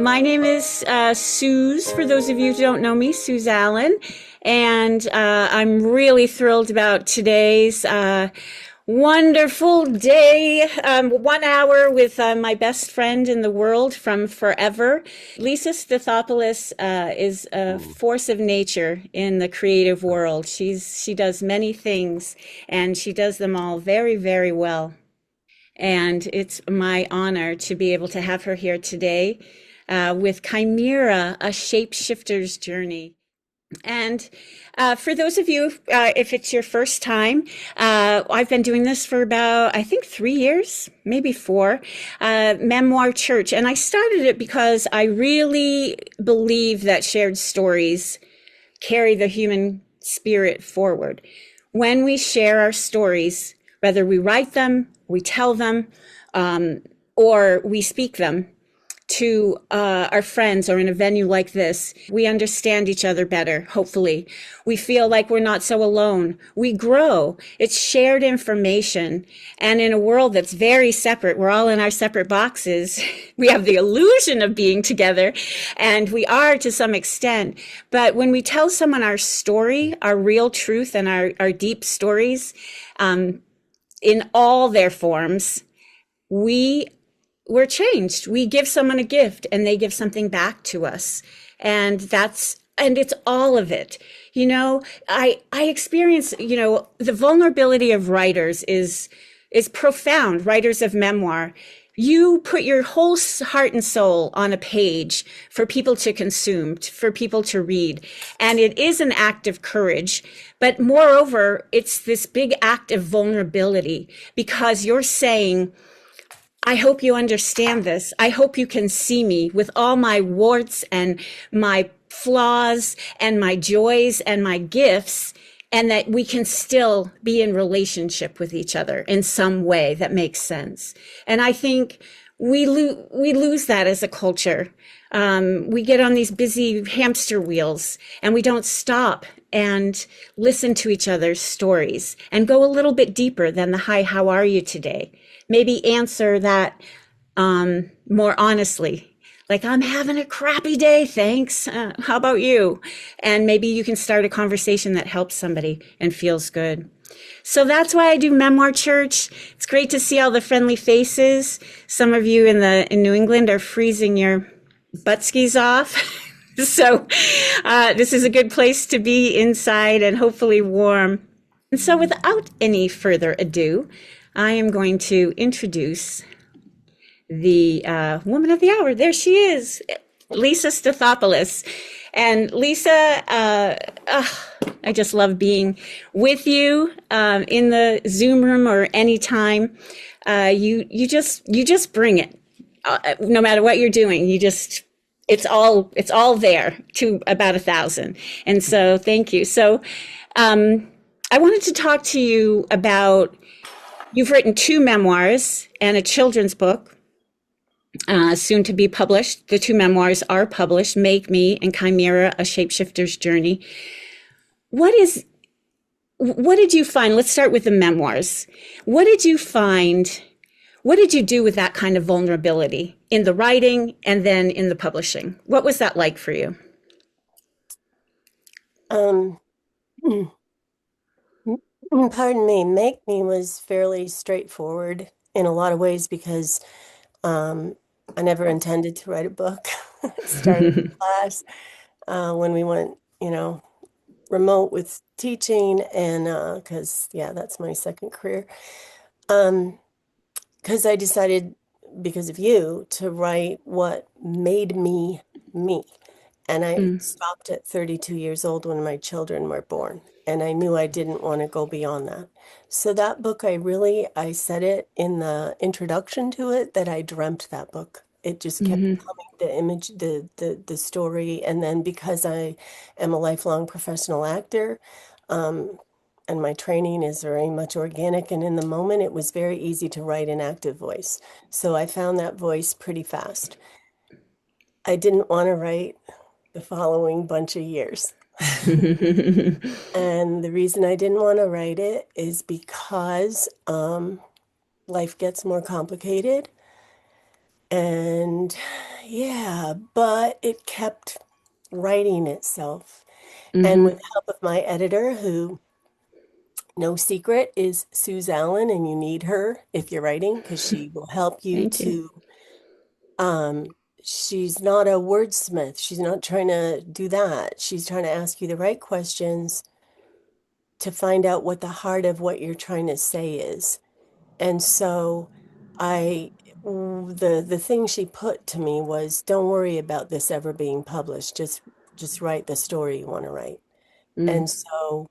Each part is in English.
My name is Suze, for those of you who don't know me, Suze Allen. And I'm really thrilled about today's wonderful day. 1 hour with my best friend in the world from forever. Lisa Stathoplos is a force of nature in the creative world. She does many things, and she does them all very, very well. And it's my honor to be able to have her here today with Chimera, a shapeshifter's journey. And for those of you, if it's your first time, I've been doing this for about, I think, 3 years, maybe four, Memoir Church. And I started it because I really believe that shared stories carry the human spirit forward. When we share our stories, whether we write them, we tell them, or we speak them to our friends or in a venue like this, we understand each other better, hopefully. We feel like we're not so alone. We grow. It's shared information. And in a world that's very separate, we're all in our separate boxes. We have the illusion of being together, and we are to some extent. But when we tell someone our story, our real truth and our deep stories, in all their forms, we're changed. We give someone a gift and they give something back to us. And it's all of it. I experience, the vulnerability of writers is profound, writers of memoir. You put your whole heart and soul on a page for people to consume, for people to read. And it is an act of courage. But moreover, it's this big act of vulnerability because you're saying, I hope you understand this. I hope you can see me with all my warts and my flaws and my joys and my gifts, and that we can still be in relationship with each other in some way that makes sense. And I think we lose that as a culture. We get on these busy hamster wheels and we don't stop and listen to each other's stories and go a little bit deeper than the hi, how are you today? Maybe answer that more honestly. Like, I'm having a crappy day, thanks. How about you? And maybe you can start a conversation that helps somebody and feels good. So that's why I do Memoir Church. It's great to see all the friendly faces. Some of you in New England are freezing your butt skis off. So this is a good place to be inside and hopefully warm. And so without any further ado, I am going to introduce the woman of the hour. There she is, Lisa Stathopoulos. And Lisa, I just love being with you in the Zoom room or anytime. You just bring it. No matter what you're doing, it's all there to about 1,000. And so thank you. So I wanted to talk to you about, you've written 2 memoirs and a children's book, soon to be published. The 2 memoirs are published, Make Me and Chimera, A Shapeshifter's Journey. What did you find? Let's start with the memoirs. What did you find? What did you do with that kind of vulnerability in the writing and then in the publishing? What was that like for you? Pardon me, Make Me was fairly straightforward in a lot of ways because I never intended to write a book. I started a class when we went, remote with teaching, and because, that's my second career. Because I decided, because of you, to write what made me me. And I stopped at 32 years old when my children were born. And I knew I didn't want to go beyond that. So that book, I said it in the introduction to it that I dreamt that book. It just kept coming, the image, the story. And then because I am a lifelong professional actor, and my training is very much organic and in the moment, it was very easy to write an active voice. So I found that voice pretty fast. I didn't want to write the following bunch of years. And the reason I didn't want to write it is because life gets more complicated. And, Yeah, but it kept writing itself. And Hmm. with the help of my editor, who, no secret, is Suze Allen, and you need her if you're writing because she will help you Thank you. to, um, she's not a wordsmith. She's not trying to do that. She's trying to ask you the right questions to find out what the heart of what you're trying to say is. And so I the thing she put to me was, don't worry about this ever being published. Just write the story you want to write. Mm. And so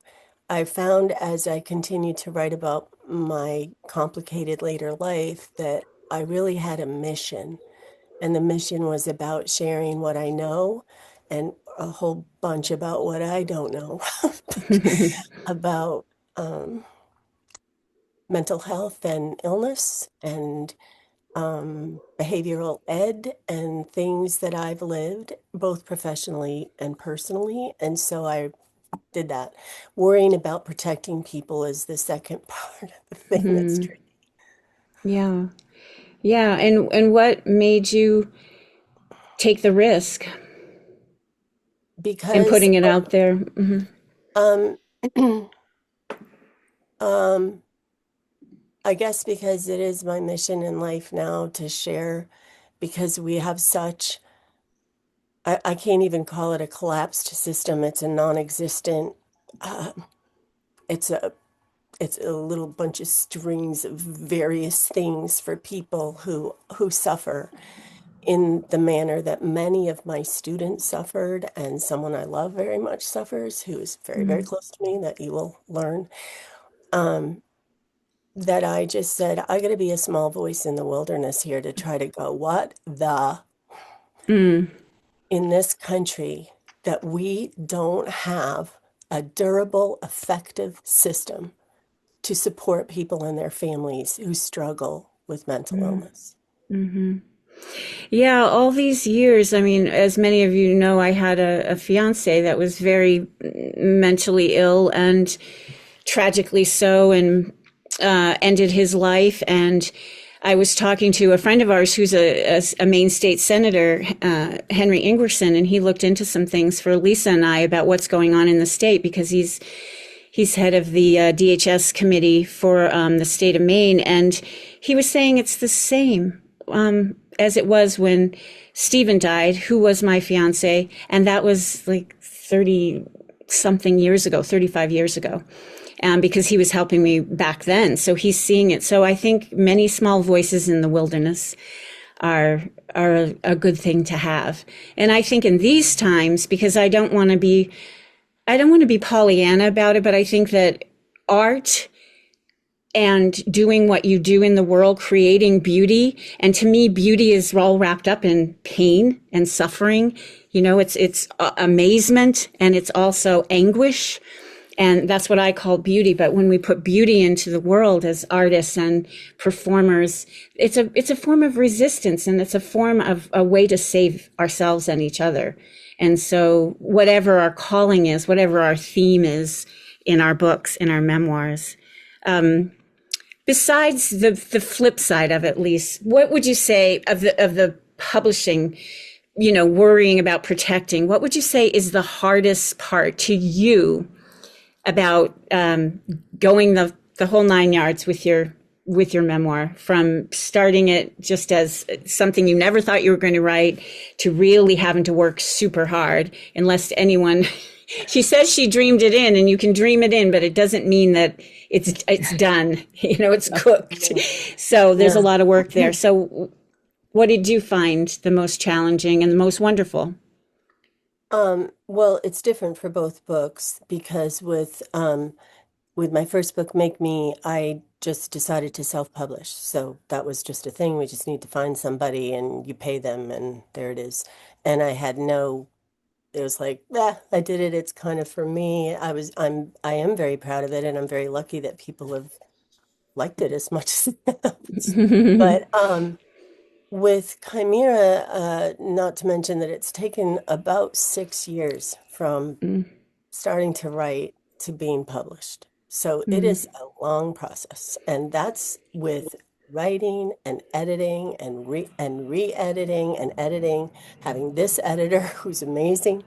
I found as I continued to write about my complicated later life that I really had a mission. And the mission was about sharing what I know and a whole bunch about what I don't know about um, mental health and illness and behavioral ed and things that I've lived, both professionally and personally. And so I did that. Worrying about protecting people is the second part of the thing that's Hmm. tricky. Yeah. Yeah. And what made you take the risk in Because, putting it out there? Hmm. um, um, I guess because it is my mission in life now to share, because we have such, I can't even call it a collapsed system. It's a non-existent, uh, it's a it's a little bunch of strings of various things for people who suffer in the manner that many of my students suffered, and someone I love very much suffers, who is very, very close to me, that you will learn. Um, that I just said, I got to be a small voice in the wilderness here to try to go, what the Mm. in this country that we don't have a durable, effective system to support people and their families who struggle with mental illness. Hmm. Yeah, all these years, I mean, as many of you know, I had a fiance that was very mentally ill and tragically so, and ended his life. And I was talking to a friend of ours who's a Maine state senator, Henry Ingerson, and he looked into some things for Lisa and I about what's going on in the state because he's head of the DHS committee for the state of Maine, and he was saying it's the same as it was when Stephen died, who was my fiance, and that was like 30 something years ago, 35 years ago. Because he was helping me back then. So he's seeing it. So I think many small voices in the wilderness are a good thing to have. And I think in these times, because I don't want to be Pollyanna about it, but I think that art and doing what you do in the world, creating beauty. And to me, beauty is all wrapped up in pain and suffering. You know, it's amazement and it's also anguish. And that's what I call beauty. But when we put beauty into the world as artists and performers, it's a form of resistance and it's a form of a way to save ourselves and each other. And so whatever our calling is, whatever our theme is in our books, in our memoirs, besides the flip side of it, Lise, what would you say of the publishing, you know, worrying about protecting, what would you say is the hardest part to you about going the whole 9 yards with your memoir, from starting it just as something you never thought you were going to write to really having to work super hard, unless anyone she says she dreamed it in, and you can dream it in, but it doesn't mean that it's done. You know, it's cooked. So there's a Yeah. lot of work there. So what did you find the most challenging and the most wonderful? Well, it's different for both books because with my first book, Make Me, I just decided to self-publish. So that was just a thing. We just need to find somebody and you pay them and there it is. And I had no, it was like, I did it. It's kind of for me. I am very proud of it and I'm very lucky that people have liked it as much as it has. But with Chimera, not to mention that it's taken about 6 years from starting to write to being published. So it is a long process. And that's with writing and editing and re-editing and editing, having this editor who's amazing.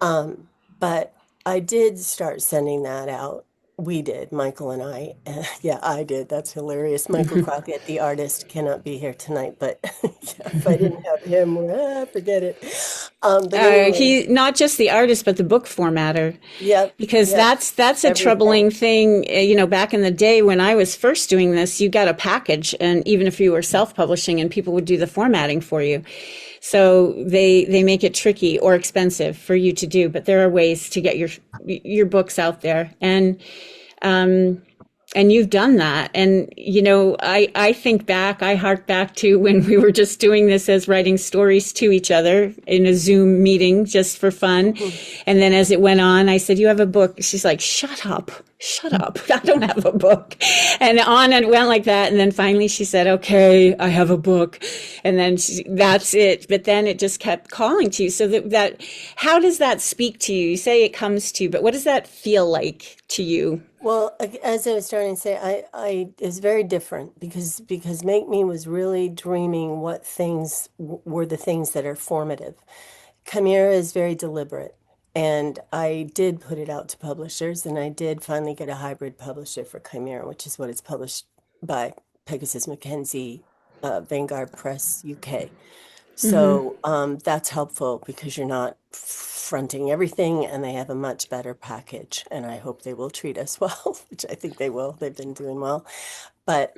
Um, but I did start sending that out. We did, Michael and I. Yeah, I did. That's hilarious. Michael Crockett, the artist, cannot be here tonight, but yeah, if I didn't have him, forget it. But anyway, He not just the artist, but the book formatter, yep, because yep, that's a everything. troubling thing. Back in the day when I was first doing this, you got a package, and even if you were self-publishing, and people would do the formatting for you. So they make it tricky or expensive for you to do, but there are ways to get your books out there, and you've done that. And I think back, I hark back to when we were just doing this as writing stories to each other in a Zoom meeting just for fun. Mhm. And then as it went on, I said, "You have a book?" She's like, "Shut up, shut up, I don't have a book." And on it went like that. And then finally she said, "Okay, I have a book." And then that's it. But then it just kept calling to you. So that how does that speak to you? You say it comes to you, but what does that feel like to you? Well, as I was starting to say, I is very different because Make Me was really dreaming what things were the things that are formative. Chimera is very deliberate, and I did put it out to publishers, and I did finally get a hybrid publisher for Chimera, which is what it's published by Pegasus Mackenzie, Vanguard Press UK. So that's helpful because you're not fronting everything, and they have a much better package. And I hope they will treat us well, which I think they will. They've been doing well. But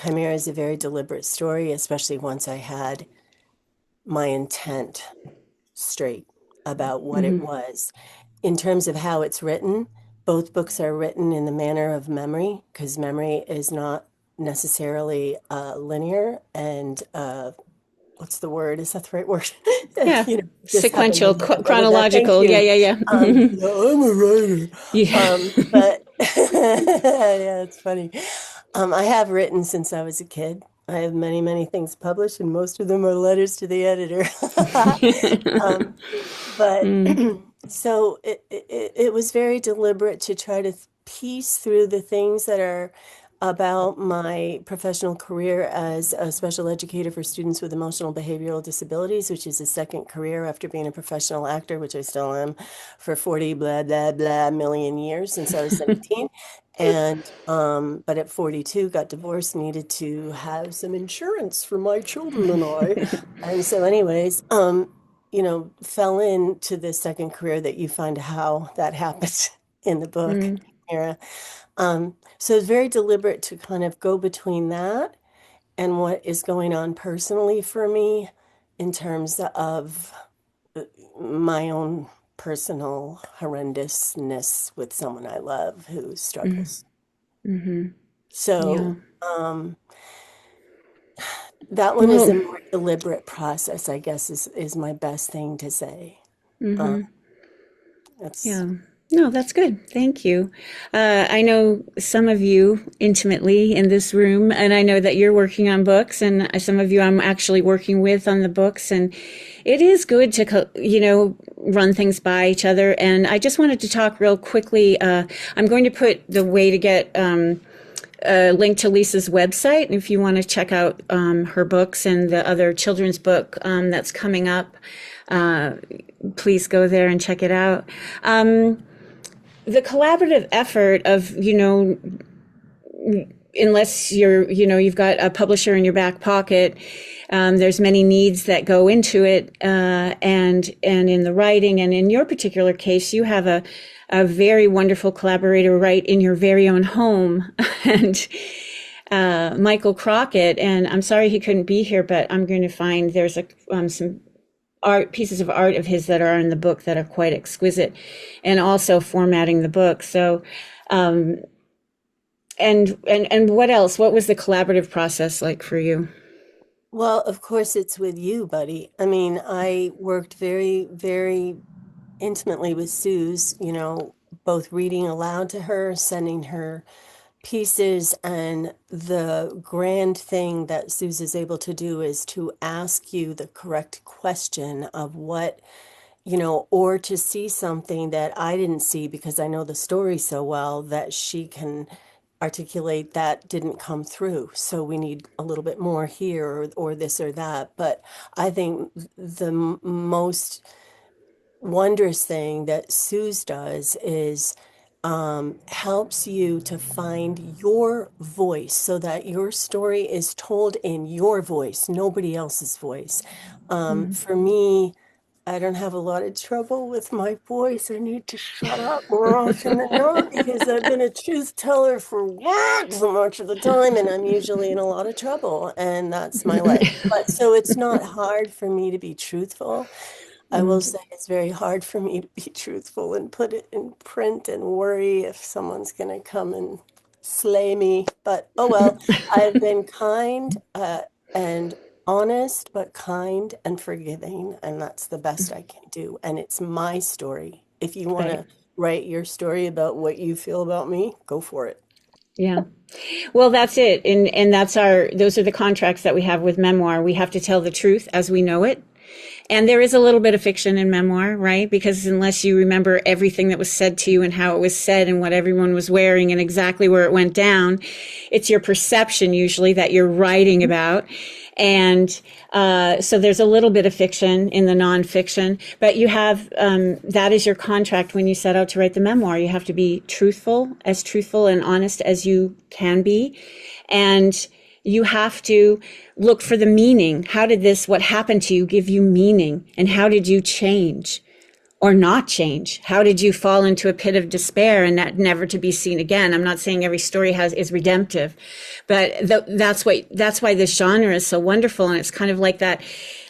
Chimera is a very deliberate story, especially once I had my intent straight about what it was. In terms of how it's written, both books are written in the manner of memory, because memory is not necessarily linear and what's the word? Is that the right word? Yeah, Just happened to sequential, remember that. Thank chronological. Yeah, you. yeah, yeah. Yeah, I'm a writer. Yeah. But yeah, it's funny. I have written since I was a kid. I have many, many things published, and most of them are letters to the editor. Um, but so it was very deliberate to try to piece through the things that are about my professional career as a special educator for students with emotional behavioral disabilities, which is a second career after being a professional actor, which I still am for 40 blah blah blah million years since I was 17. And but at 42 got divorced, needed to have some insurance for my children and I. And so anyways, fell into this second career that you find how that happens in the book, Mira. So it's very deliberate to kind of go between that and what is going on personally for me in terms of my own personal horrendousness with someone I love who struggles. Yeah. So that one is Well, a more deliberate process, I guess, is my best thing to say. Um, that's yeah. No, that's good. Thank you. I know some of you intimately in this room, and I know that you're working on books, and some of you I'm actually working with on the books, and it is good to, run things by each other. And I just wanted to talk real quickly. I'm going to put the way to get a link to Lisa's website if you want to check out her books and the other children's book that's coming up. Please go there and check it out. The collaborative effort of, unless you've got a publisher in your back pocket, there's many needs that go into it, and in the writing. And in your particular case, you have a very wonderful collaborator right in your very own home, and Michael Crockett. And I'm sorry he couldn't be here, but I'm going to find there's some pieces of art of his that are in the book that are quite exquisite, and also formatting the book. So, and what else? What was the collaborative process like for you? Well, of course, it's with you, buddy. I mean, I worked very, very intimately with Suze, both reading aloud to her, sending her pieces. And the grand thing that Suze is able to do is to ask you the correct question of what, or to see something that I didn't see because I know the story so well that she can articulate that didn't come through. So we need a little bit more here or this or that. But I think the most wondrous thing that Suze does is helps you to find your voice so that your story is told in your voice, nobody else's voice. Mm. For me, I don't have a lot of trouble with my voice. I need to shut up more often than not because I've been a truth teller for what so much of the time, and I'm usually in a lot of trouble, and that's my life. But so it's not hard for me to be truthful. I will Mm. say it's very hard for me to be truthful and put it in print and worry if someone's going to come and slay me. But oh well, I've been kind and honest, but kind and forgiving, and that's the best I can do. And it's my story. If you want Right. to write your story about what you feel about me, go for it. Yeah. Well, that's it. And that's our those are the contracts that we have with memoir. We have to tell the truth as we know it. And there is a little bit of fiction in memoir, right? Because unless you remember everything that was said to you and how it was said and what everyone was wearing and exactly where it went down, it's your perception usually that you're writing about. And so there's a little bit of fiction in the nonfiction, but you have that is your contract when you set out to write the memoir. You have to be truthful and honest as you can be. And you have to look for the meaning. How did what happened to you give you meaning? And how did you change or not change? How did you fall into a pit of despair and that never to be seen again? I'm not saying every story is redemptive, but that's why this genre is so wonderful. And it's kind of like that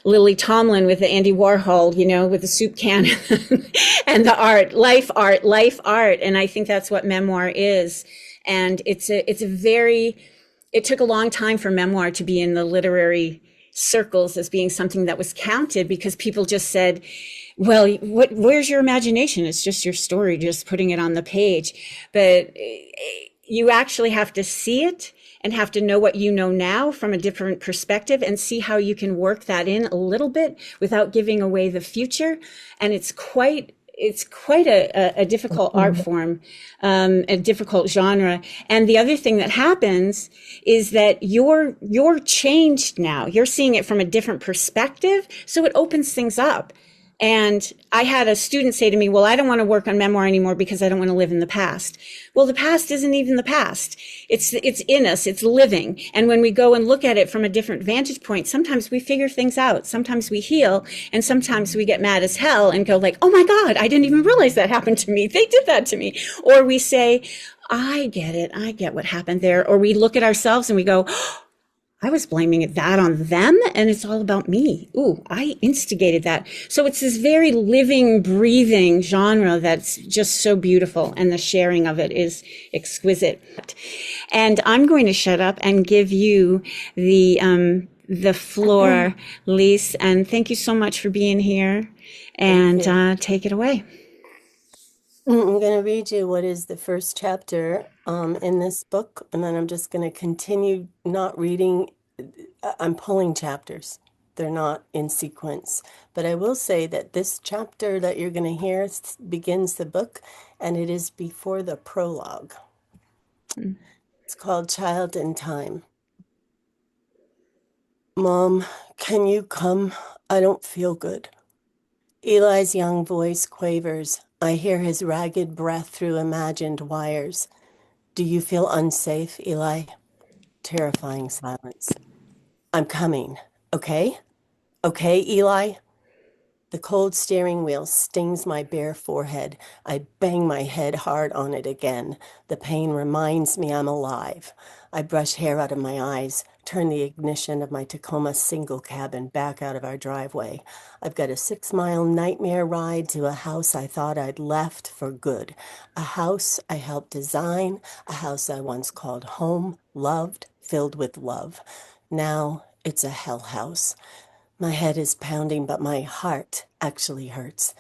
Lily Tomlin with the Andy Warhol, with the soup can and the art, life art. And I think that's what memoir is. And it took a long time for memoir to be in the literary circles as being something that was counted because people just said, well, where's your imagination? It's just your story, just putting it on the page. But you actually have to see it and have to know what you know now from a different perspective and see how you can work that in a little bit without giving away the future. And it's quite a difficult art form, a difficult genre. And the other thing that happens is that you're changed now. You're seeing it from a different perspective, so it opens things up. And I had a student say to me, well, I don't want to work on memoir anymore because I don't want to live in the past. Well, the past isn't even the past. It's in us. It's living. And when we go and look at it from a different vantage point, sometimes we figure things out. Sometimes we heal, and sometimes we get mad as hell and go like, oh my God, I didn't even realize that happened to me. They did that to me. Or we say, I get it. I get what happened there. Or we look at ourselves and we go, I was blaming that on them, and it's all about me. Ooh, I instigated that. So it's this very living, breathing genre that's just so beautiful, and the sharing of it is exquisite. And I'm going to shut up and give you the floor, Lise, and thank you so much for being here, Thank and you. take it away. I'm going to read you what is the first chapter in this book, and then I'm just going to continue not reading. I'm pulling chapters. They're not in sequence. But I will say that this chapter that you're going to hear begins the book, and it is before the prologue. It's called Child in Time. Mom, can you come? I don't feel good. Eli's young voice quavers. I hear his ragged breath through imagined wires. Do you feel unsafe, Eli? Terrifying silence. I'm coming. Okay? Okay, Eli? The cold steering wheel stings my bare forehead. I bang my head hard on it again. The pain reminds me I'm alive. I brush hair out of my eyes, turn the ignition of my Tacoma single cabin back out of our driveway. I've got a 6-mile nightmare ride to a house I thought I'd left for good. A house I helped design, a house I once called home, loved, filled with love. Now it's a hell house. My head is pounding, but my heart actually hurts.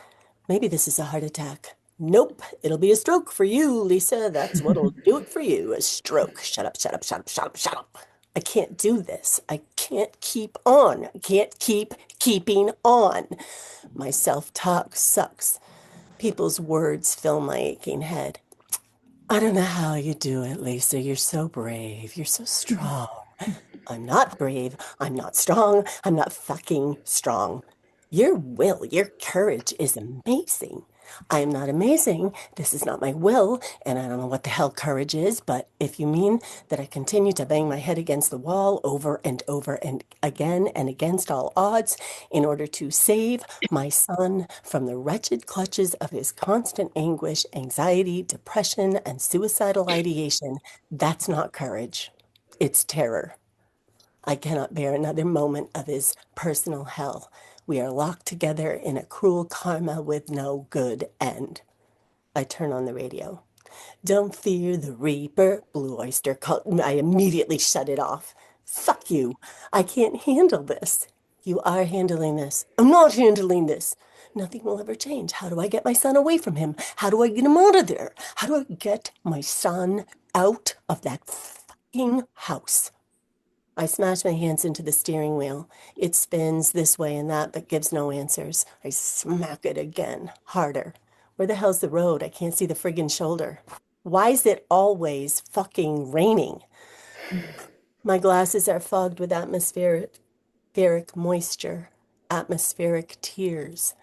Maybe this is a heart attack. Nope, it'll be a stroke for you, Lisa. That's what'll do it for you. A stroke. Shut up, shut up, shut up, shut up, shut up. I can't do this. I can't keep on. I can't keep keeping on. My self-talk sucks. People's words fill my aching head. I don't know how you do it, Lisa. You're so brave. You're so strong. I'm not brave. I'm not strong. I'm not fucking strong. Your will, your courage is amazing. I am not amazing. This is not my will, and I don't know what the hell courage is, but if you mean that I continue to bang my head against the wall over and over and against all odds in order to save my son from the wretched clutches of his constant anguish, anxiety, depression, and suicidal ideation, that's not courage. It's terror. I cannot bear another moment of his personal hell. We are locked together in a cruel karma with no good end. I turn on the radio. Don't fear the Reaper, Blue Oyster Cult. I immediately shut it off. Fuck you. I can't handle this. You are handling this. I'm not handling this. Nothing will ever change. How do I get my son away from him? How do I get him out of there? How do I get my son out of that fucking house? I smash my hands into the steering wheel. It spins this way and that, but gives no answers. I smack it again, harder. Where the hell's the road? I can't see the friggin' shoulder. Why is it always fucking raining? My glasses are fogged with atmospheric moisture, atmospheric tears.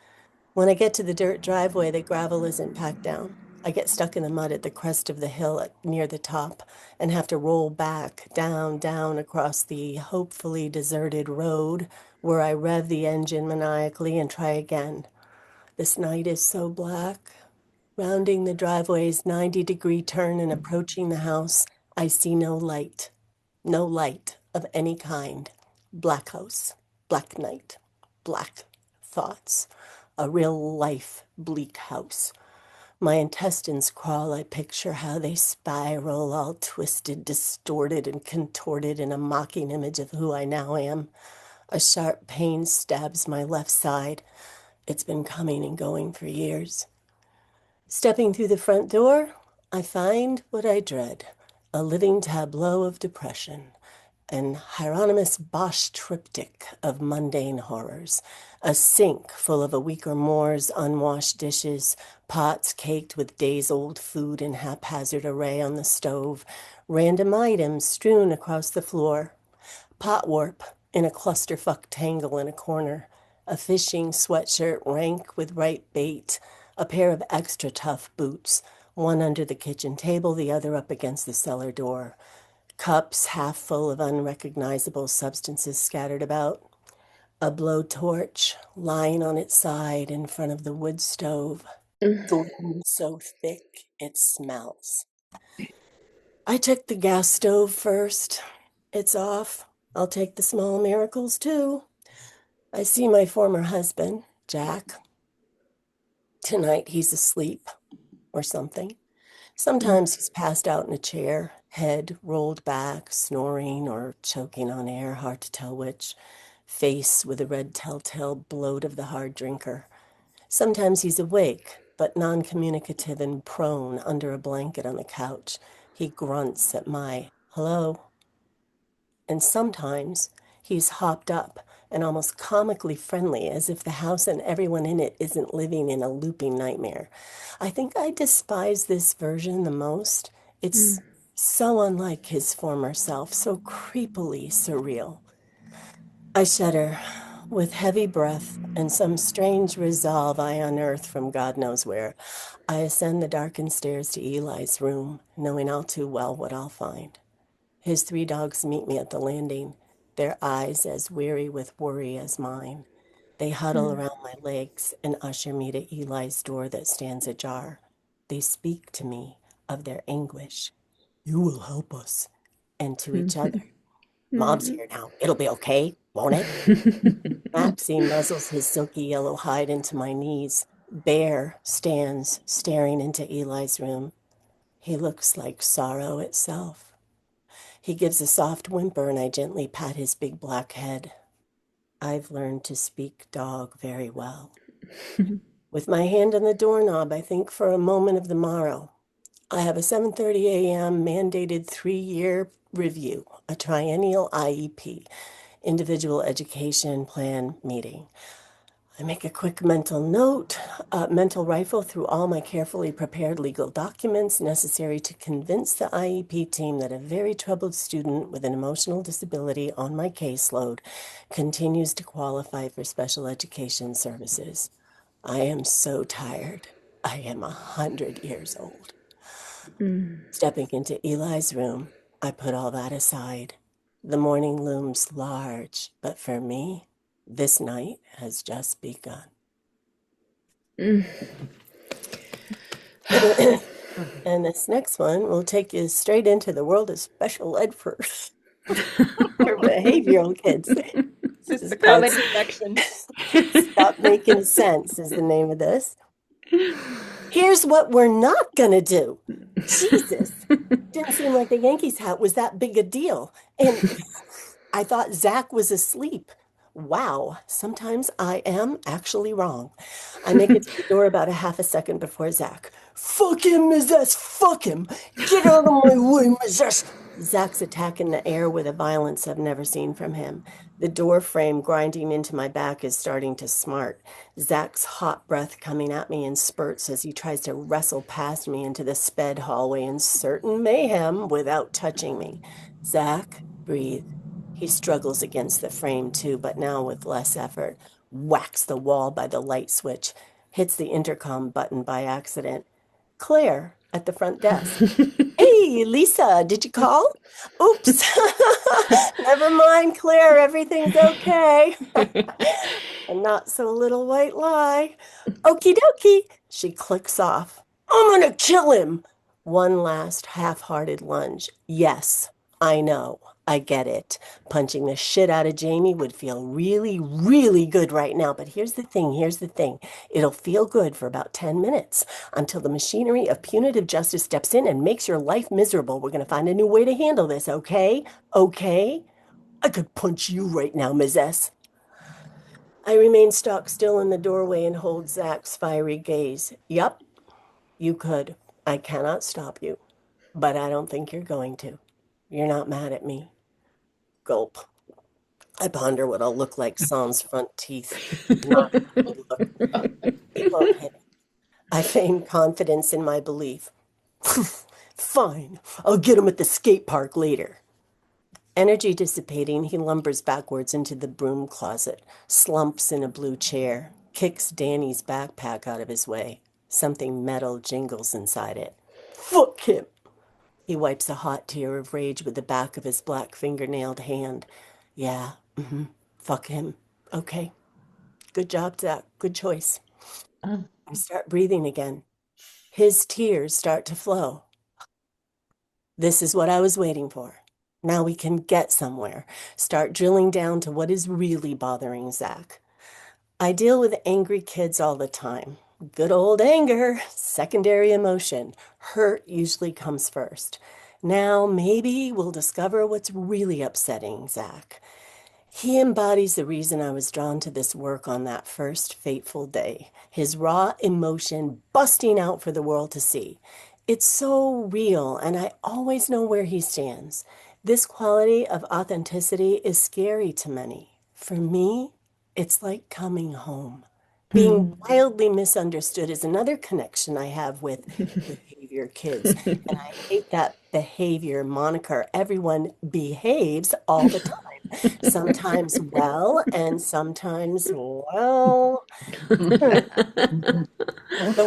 When I get to the dirt driveway, the gravel isn't packed down. I get stuck in the mud at the crest of the hill near the top and have to roll back, down across the hopefully deserted road where I rev the engine maniacally and try again. This night is so black. Rounding the driveway's 90-degree turn and approaching the house, I see no light. No light of any kind. Black house, black night, black thoughts. A real life bleak house. My intestines crawl. I picture how they spiral, all twisted, distorted, and contorted in a mocking image of who I now am. A sharp pain stabs my left side. It's been coming and going for years. Stepping through the front door, I find what I dread, a living tableau of depression, an Hieronymus Bosch triptych of mundane horrors, a sink full of a week or more's unwashed dishes, pots caked with days-old food in haphazard array on the stove, random items strewn across the floor, pot warp in a clusterfuck tangle in a corner, a fishing sweatshirt rank with ripe bait, a pair of extra tough boots, one under the kitchen table, the other up against the cellar door, cups half full of unrecognizable substances scattered about, a blowtorch lying on its side in front of the wood stove, gleam so thick it smells. I check the gas stove first. It's off. I'll take the small miracles too. I see my former husband, Jack. Tonight he's asleep or something. Sometimes he's passed out in a chair, head rolled back, snoring or choking on air, hard to tell which, face with a red telltale bloat of the hard drinker. Sometimes he's awake, but non-communicative and prone under a blanket on the couch. He grunts at my hello. And sometimes he's hopped up and almost comically friendly, as if the house and everyone in it isn't living in a looping nightmare. I think I despise this version the most. It's so unlike his former self, so creepily surreal. I shudder. With heavy breath and some strange resolve I unearth from God knows where, I ascend the darkened stairs to Eli's room, knowing all too well what I'll find. His three dogs meet me at the landing, their eyes as weary with worry as mine. They huddle around my legs and usher me to Eli's door that stands ajar. They speak to me of their anguish. You will help us. And to each other. Mom's here now. It'll be okay, won't it? Maxie nuzzles his silky yellow hide into my knees. Bear stands staring into Eli's room. He looks like sorrow itself. He gives a soft whimper and I gently pat his big black head. I've learned to speak dog very well. With my hand on the doorknob, I think for a moment of the morrow. I have a 7:30 a.m. mandated 3-year review, a triennial IEP, individual education plan meeting. I make a quick mental note, mental rifle through all my carefully prepared legal documents necessary to convince the IEP team that a very troubled student with an emotional disability on my caseload continues to qualify for special education services. I am so tired. I am 100 years old. Stepping into Eli's room, I put all that aside. The morning looms large, but for me, this night has just begun. And this next one will take you straight into the world of special ed for, for behavioral kids. This is This the is called comedy section. Stop Making Sense is the name of this. Here's what we're not gonna do. Jesus, didn't seem like the Yankees hat was that big a deal. And I thought Zach was asleep. Wow, sometimes I am actually wrong. I make it to the door about a half a second before Zach. Fuck him, Mrs. Fuck him. Get out of my way, Mrs. Zach's attacking the air with a violence I've never seen from him. The door frame grinding into my back is starting to smart. Zach's hot breath coming at me in spurts as he tries to wrestle past me into the sped hallway in certain mayhem without touching me. Zach, breathe. He struggles against the frame too, but now with less effort. Whacks the wall by the light switch, hits the intercom button by accident. Claire at the front desk. Hey, Lisa, did you call? Oops. Never mind, Claire, everything's okay. A not so little white lie. Okie dokie. She clicks off. I'm gonna kill him. One last half-hearted lunge. Yes, I know. I get it. Punching the shit out of Jamie would feel really, really good right now. But here's the thing. Here's the thing. It'll feel good for about 10 minutes until the machinery of punitive justice steps in and makes your life miserable. We're going to find a new way to handle this, okay? Okay? I could punch you right now, Ms. S. I remain stock still in the doorway and hold Zach's fiery gaze. Yup, you could. I cannot stop you. But I don't think you're going to. You're not mad at me. Gulp. I ponder what I'll look like sans front teeth. Not look. It won't hit. I feign confidence in my belief. Fine. I'll get him at the skate park later. Energy dissipating, he lumbers backwards into the broom closet, slumps in a blue chair, kicks Danny's backpack out of his way. Something metal jingles inside it. Fuck him. He wipes a hot tear of rage with the back of his black fingernailed hand. Yeah, fuck him. Okay. Good job, Zach. Good choice. I start breathing again. His tears start to flow. This is what I was waiting for. Now we can get somewhere. Start drilling down to what is really bothering Zach. I deal with angry kids all the time. Good old anger, secondary emotion. Hurt usually comes first. Now maybe we'll discover what's really upsetting Zach. He embodies the reason I was drawn to this work on that first fateful day. His raw emotion busting out for the world to see. It's so real, and I always know where he stands. This quality of authenticity is scary to many. For me, it's like coming home. Being wildly misunderstood is another connection I have with behavior kids. And I hate that behavior moniker. Everyone behaves all the time. Sometimes well, and sometimes well. The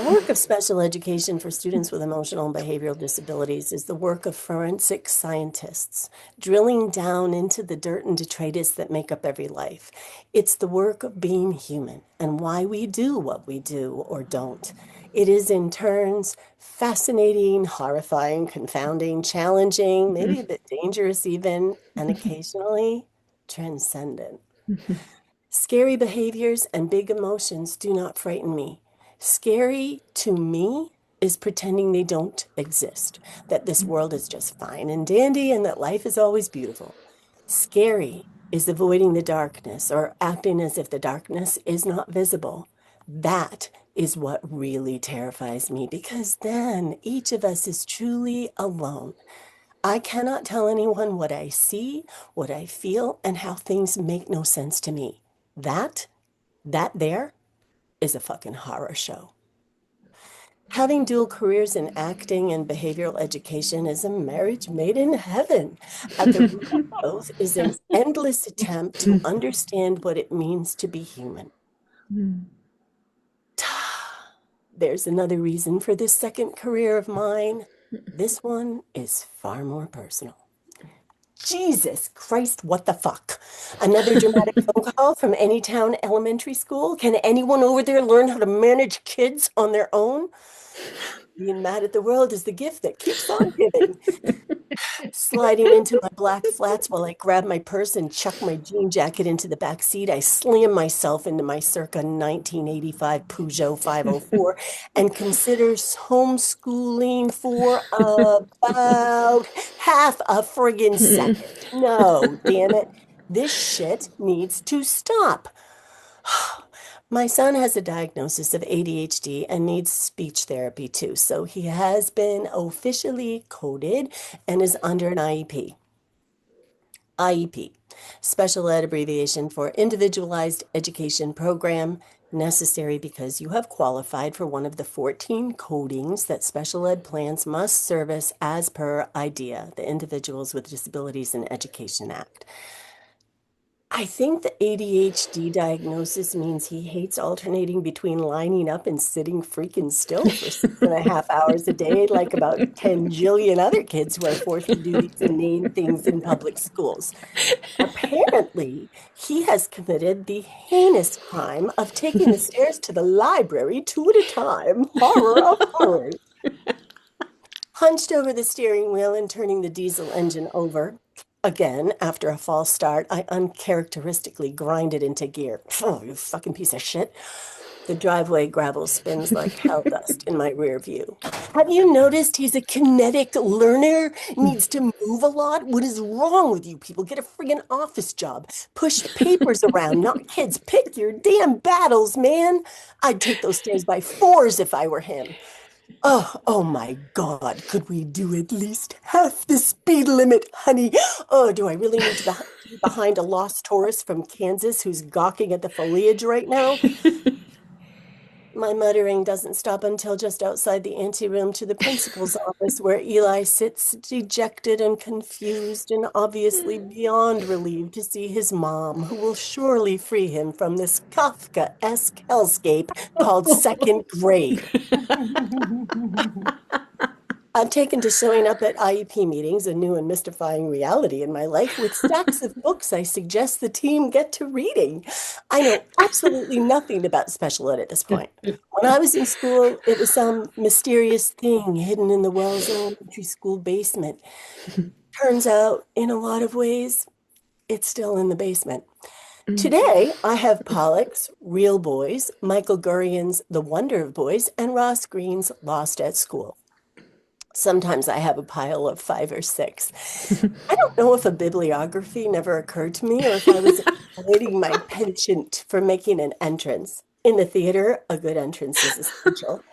work of special education for students with emotional and behavioral disabilities is the work of forensic scientists, drilling down into the dirt and detritus that make up every life. It's the work of being human and why we do what we do or don't. It is in turns fascinating, horrifying, confounding, challenging, maybe a bit dangerous even, and occasionally transcendent. Scary behaviors and big emotions do not frighten me. Scary to me is pretending they don't exist, that this world is just fine and dandy and that life is always beautiful. Scary is avoiding the darkness or acting as if the darkness is not visible. That is what really terrifies me because then each of us is truly alone. I cannot tell anyone what I see, what I feel, and how things make no sense to me. That there is a fucking horror show. Having dual careers in acting and behavioral education is a marriage made in heaven. At the root of both is an endless attempt to understand what it means to be human. There's another reason for this second career of mine. This one is far more personal. Jesus Christ, what the fuck? Another dramatic phone call from Anytown Elementary School? Can anyone over there learn how to manage kids on their own? Being mad at the world is the gift that keeps on giving. Sliding into my black flats while I grab my purse and chuck my jean jacket into the back seat, I slam myself into my circa 1985 Peugeot 504 and consider homeschooling for about half a friggin' second. No, damn it. This shit needs to stop. My son has a diagnosis of ADHD and needs speech therapy too, so he has been officially coded and is under an IEP. IEP, special ed abbreviation for Individualized Education Program, necessary because you have qualified for one of the 14 codings that special ed plans must service as per IDEA, the Individuals with Disabilities in Education Act. I think the ADHD diagnosis means he hates alternating between lining up and sitting freaking still for 6.5 hours a day, like about 10 jillion other kids who are forced to do these inane things in public schools. Apparently, he has committed the heinous crime of taking the stairs to the library 2 at a time. Horror of horrors. Hunched over the steering wheel and turning the diesel engine over. Again, after a false start, I uncharacteristically grind it into gear. Oh, you fucking piece of shit. The driveway gravel spins like hell dust in my rear view. Have you noticed he's a kinetic learner? Needs to move a lot? What is wrong with you people? Get a friggin' office job. Push papers around, not kids. Pick your damn battles, man. I'd take those stairs by fours if I were him. Oh my God, could we do at least half the speed limit, honey? Oh, do I really need to be behind a lost tourist from Kansas who's gawking at the foliage right now? My muttering doesn't stop until just outside the anteroom to the principal's office, where Eli sits dejected and confused and obviously beyond relieved to see his mom, who will surely free him from this Kafka-esque hellscape called second grade. I've taken to showing up at IEP meetings, a new and mystifying reality in my life, with stacks of books I suggest the team get to reading. I know absolutely nothing about special ed at this point. When I was in school, it was some mysterious thing hidden in the Wells Elementary School basement. Turns out, in a lot of ways, it's still in the basement. Today, I have Pollock's Real Boys, Michael Gurian's The Wonder of Boys, and Ross Green's Lost at School. Sometimes I have a pile of 5 or 6. I don't know if a bibliography never occurred to me or if I was awaiting my penchant for making an entrance. In the theater, a good entrance is essential.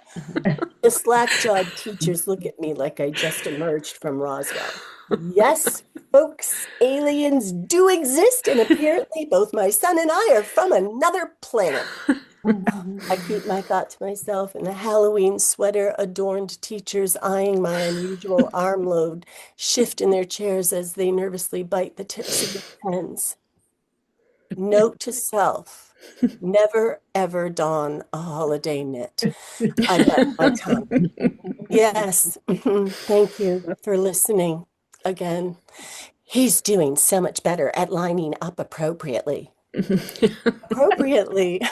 The slack-jawed teachers look at me like I just emerged from Roswell. Yes, folks, aliens do exist, and apparently both my son and I are from another planet. I keep my thought to myself, and the Halloween sweater-adorned teachers eyeing my unusual arm load shift in their chairs as they nervously bite the tips of their pens. Note to self, never ever don a holiday knit. I bite my tongue. Yes, thank you for listening again. He's doing so much better at lining up appropriately. Appropriately.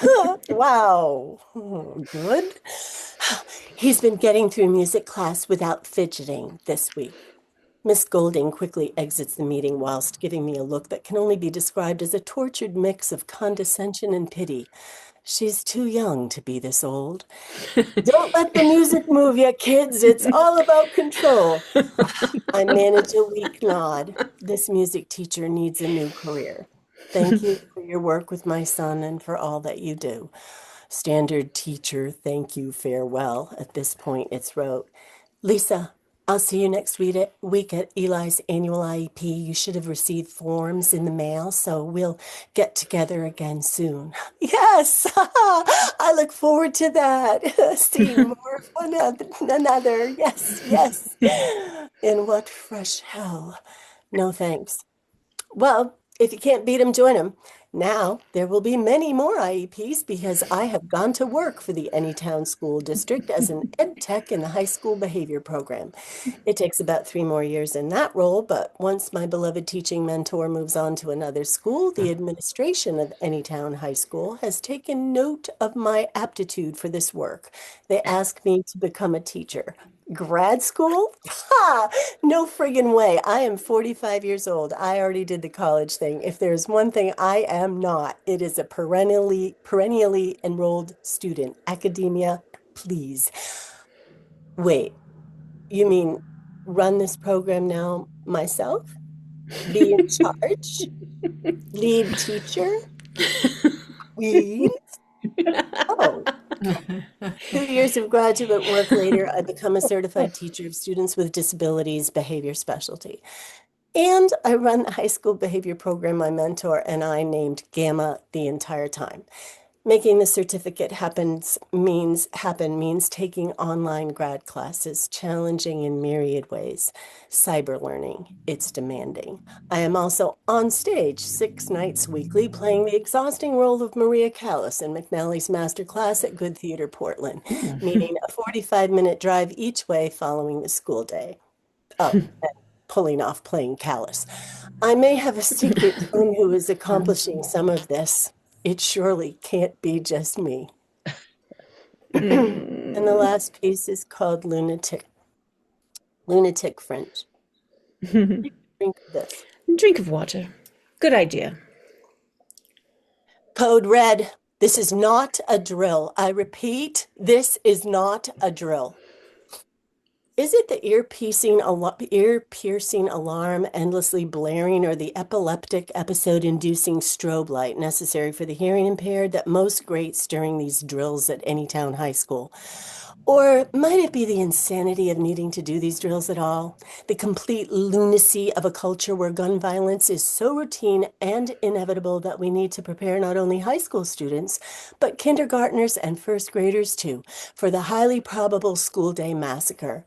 Wow. Good. He's been getting through music class without fidgeting this week. Miss Golding quickly exits the meeting whilst giving me a look that can only be described as a tortured mix of condescension and pity. She's too young to be this old. Don't let the music move you, kids. It's all about control. I manage a weak nod. This music teacher needs a new career. Thank you for your work with my son and for all that you do. Standard teacher, thank you, farewell. At this point, it's wrote. Lisa, I'll see you next week at Eli's annual IEP. You should have received forms in the mail, so we'll get together again soon. Yes, I look forward to that. Seeing more of another. Yes, yes. In what fresh hell? No thanks. Well, if you can't beat 'em, join 'em. Now, there will be many more IEPs because I have gone to work for the Anytown School District as an ed tech in the high school behavior program. It takes about 3 more years in that role, but once my beloved teaching mentor moves on to another school, the administration of Anytown High School has taken note of my aptitude for this work. They asked me to become a teacher. Grad school? Ha! No friggin' way. I am 45 years old. I already did the college thing. If there's one thing I am not, it is a perennially enrolled student. Academia, please. Wait, you mean run this program now myself? Be in charge? Lead teacher? Queen? Oh. 2 years of graduate work later, I become a certified teacher of students with disabilities behavior specialty. And I run the high school behavior program my mentor and I named Gamma the entire time. Making the certificate happen means taking online grad classes, challenging in myriad ways. Cyber learning, it's demanding. I am also on stage 6 nights weekly, playing the exhausting role of Maria Callas in McNally's master class at Good Theater Portland, meaning a 45-minute drive each way following the school day. Oh, and pulling off playing Callas. I may have a secret twin who is accomplishing some of this. It surely can't be just me. And the last piece is called Lunatic. Lunatic French. Drink this. Drink of water. Good idea. Code red. This is not a drill. I repeat, this is not a drill. Is it the ear-piercing alarm endlessly blaring or the epileptic episode-inducing strobe light necessary for the hearing impaired that most grates during these drills at Anytown High School? Or might it be the insanity of needing to do these drills at all? The complete lunacy of a culture where gun violence is so routine and inevitable that we need to prepare not only high school students, but kindergartners and first graders too, for the highly probable school day massacre.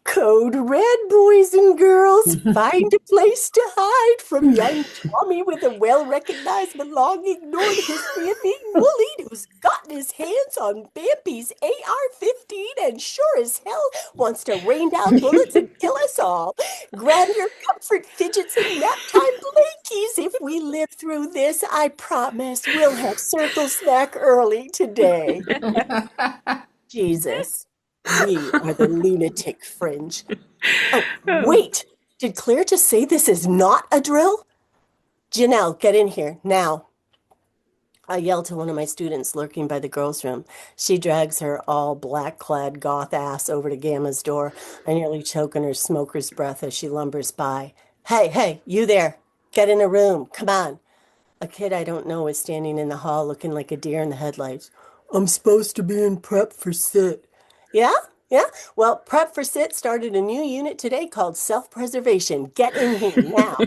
Code red, boys and girls. Find a place to hide from young Tommy with a well-recognized but long-ignored history of being bullied, who's gotten his hands on Bambi's AR-15 and sure as hell wants to rain down bullets and kill us all. Grab your comfort fidgets and naptime blankies. If we live through this, I promise we'll have circle snack early today. Jesus. We are the lunatic fringe. Oh, wait! Did Claire just say this is not a drill? Janelle, get in here, now. I yell to one of my students lurking by the girls' room. She drags her all black-clad goth ass over to Gamma's door. I nearly choke on her smoker's breath as she lumbers by. Hey, you there. Get in a room. Come on. A kid I don't know is standing in the hall looking like a deer in the headlights. I'm supposed to be in prep for sit. Yeah? Yeah? Well, Prep for Sit started a new unit today called Self-Preservation. Get in here now.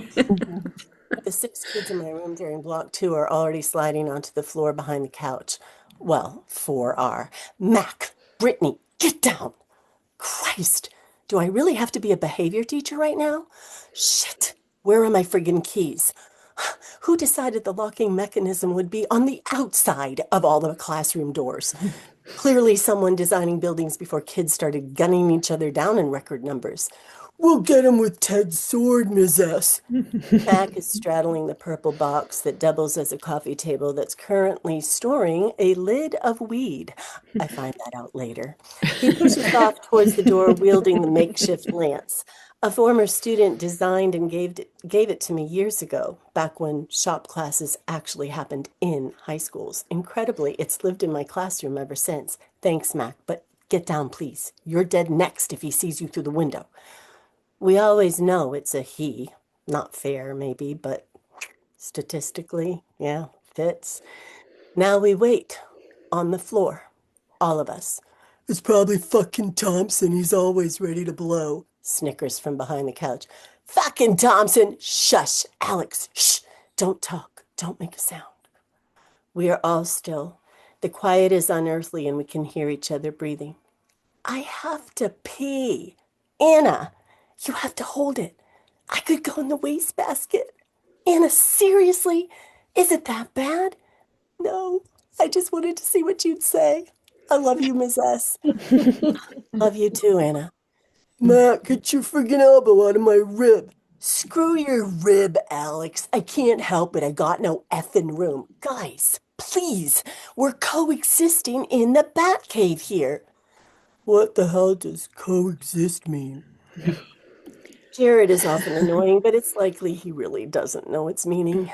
The 6 kids in my room during block 2 are already sliding onto the floor behind the couch. Well, 4 are. Mac, Brittany, get down. Christ, do I really have to be a behavior teacher right now? Shit, where are my friggin' keys? Who decided the locking mechanism would be on the outside of all the classroom doors? Clearly someone designing buildings before kids started gunning each other down in record numbers. We'll get him with Ted's sword, Ms. S. Mac is straddling the purple box that doubles as a coffee table that's currently storing a lid of weed. I find that out later. He pushes off towards the door, wielding the makeshift lance. A former student designed and gave it to me years ago, back when shop classes actually happened in high schools. Incredibly, it's lived in my classroom ever since. Thanks, Mac, but get down, please. You're dead next if he sees you through the window. We always know it's a he. Not fair, maybe, but statistically, yeah, fits. Now we wait on the floor, all of us. It's probably fucking Thompson. He's always ready to blow. Snickers from behind the couch. Fucking Thompson! Shush! Alex! Shh! Don't talk. Don't make a sound. We are all still. The quiet is unearthly and we can hear each other breathing. I have to pee. Anna, you have to hold it. I could go in the wastebasket. Anna, seriously? Is it that bad? No, I just wanted to see what you'd say. I love you, Miss S. Love you too, Anna. Matt, get your friggin' elbow out of my rib. Screw your rib, Alex. I can't help it. I got no effing room. Guys, please, we're coexisting in the Batcave here. What the hell does coexist mean? Jared is often annoying, but it's likely he really doesn't know its meaning.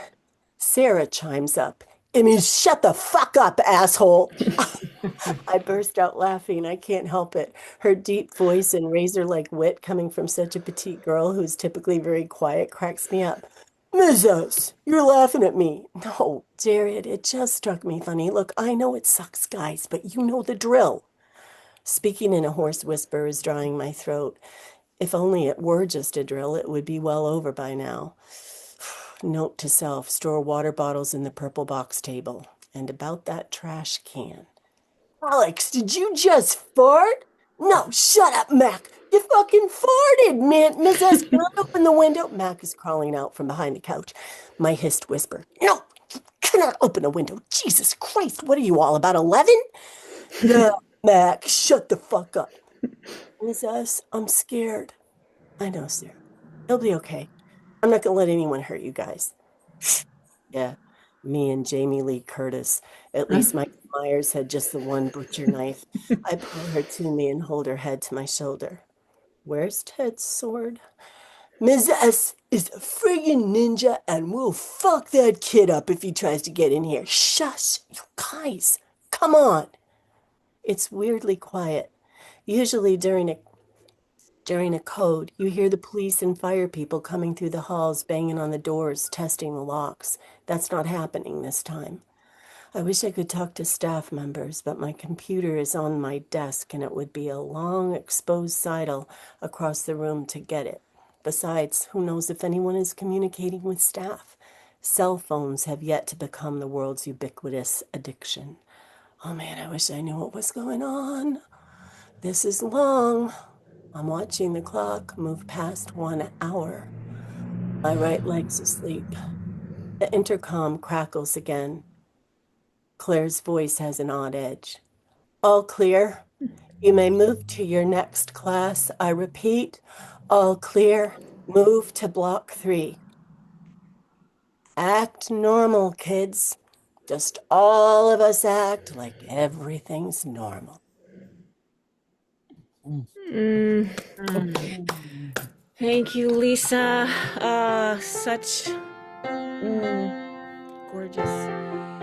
Sarah chimes up. It means shut the fuck up, asshole. I burst out laughing. I can't help it. Her deep voice and razor-like wit coming from such a petite girl who's typically very quiet cracks me up. Mrs., you're laughing at me. No, Jared, it just struck me funny. Look, I know it sucks, guys, but you know the drill. Speaking in a hoarse whisper is drying my throat. If only it were just a drill, it would be well over by now. Note to self, store water bottles in the purple box table. And about that trash can. Alex, did you just fart? No, shut up, Mac. You fucking farted, man. Miss S, can I open the window? Mac is crawling out from behind the couch. My hissed whisper. No, you cannot open the window. Jesus Christ, what are you all, about 11? Yeah, Mac, shut the fuck up. Miss S, I'm scared. I know, Sarah. It'll be okay. I'm not gonna let anyone hurt you guys. Yeah, me and Jamie Lee Curtis. At least Mike Myers had just the one butcher knife. I pull her to me and hold her head to my shoulder. Where's Ted's sword? Ms. S is a friggin' ninja and we'll fuck that kid up if he tries to get in here. Shush, you guys, come on. It's weirdly quiet. Usually during a code, you hear the police and fire people coming through the halls, banging on the doors, testing the locks. That's not happening this time. I wish I could talk to staff members, but my computer is on my desk and it would be a long exposed sidle across the room to get it. Besides, who knows if anyone is communicating with staff? Cell phones have yet to become the world's ubiquitous addiction. Oh man, I wish I knew what was going on. This is long. I'm watching the clock move past 1 hour. My right leg's asleep. The intercom crackles again. Claire's voice has an odd edge. All clear. You may move to your next class. I repeat, all clear. Move to block 3. Act normal, kids. Just all of us act like everything's normal. Mm, thank you, Lisa. Such gorgeous.